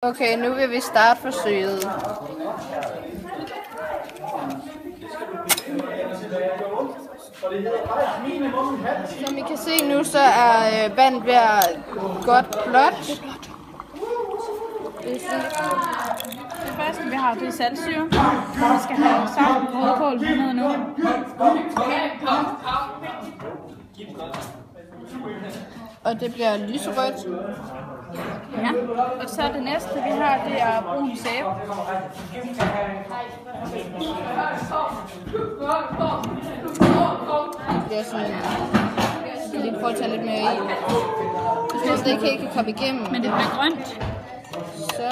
Okay, nu vil vi starte forsøget. Som I kan se nu, så er vandet ved at godt blåt. Det første vi har, det er saltsyre. Vi skal have salt og rødkål ned nu. Og det bliver lyserødt. Ja. Og så det næste vi har, det er brun sæbe. Det er sådan, jeg skal lige prøve at tage lidt mere i. Hvis man ikke helt kan komme igennem. Men det bliver grønt. Så.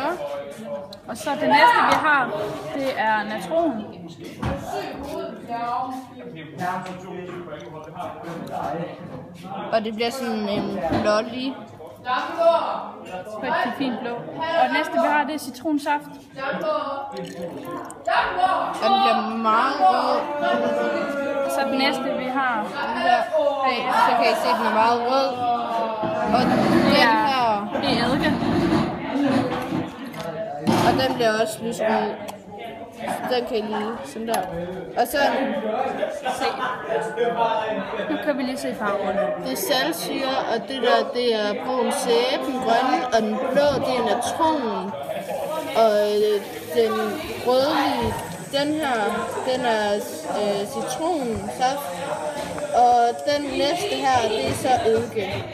Og så det næste vi har, det er natron. Og det bliver sådan en blålig. Rigtig fint blå. Og det næste vi har, det er citronsaft. Og den bliver meget rød. Og så det næste vi har, Hey, så kan I se, at den er meget rød. Og den her. Det er eddike. Og den bliver også lyserød. Den kan I lige sådan der. Og så Se. Nu kan vi lige se farven. det er saltsyre, og det der, det er brun sæbe, den grønne, og den blå, det er natron. Og den rødlige, den her, den er citronsaft. Og den næste her, det er så eddike.